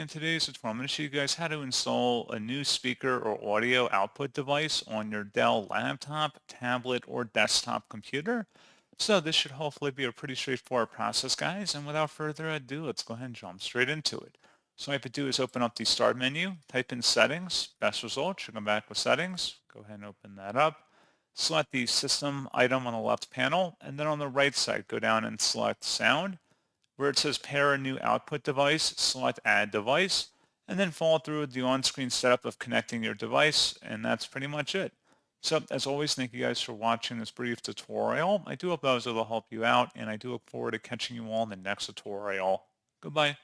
In today's tutorial, I'm going to show you guys how to install a new speaker or audio output device on your Dell laptop, tablet, or desktop computer. So this should hopefully be a pretty straightforward process, guys. And without further ado, let's go ahead and jump straight into it. So all you have to do is open up the Start menu, type in Settings. Best result should come back with Settings. Go ahead and open that up. Select the System item on the left panel, and then on the right side, go down and select Sound. Where it says pair a new output device, select add device, and then follow through with the on-screen setup of connecting your device, and that's pretty much it. So as always, thank you guys for watching this brief tutorial. I do hope I was able to help you out, and I do look forward to catching you all in the next tutorial. Goodbye.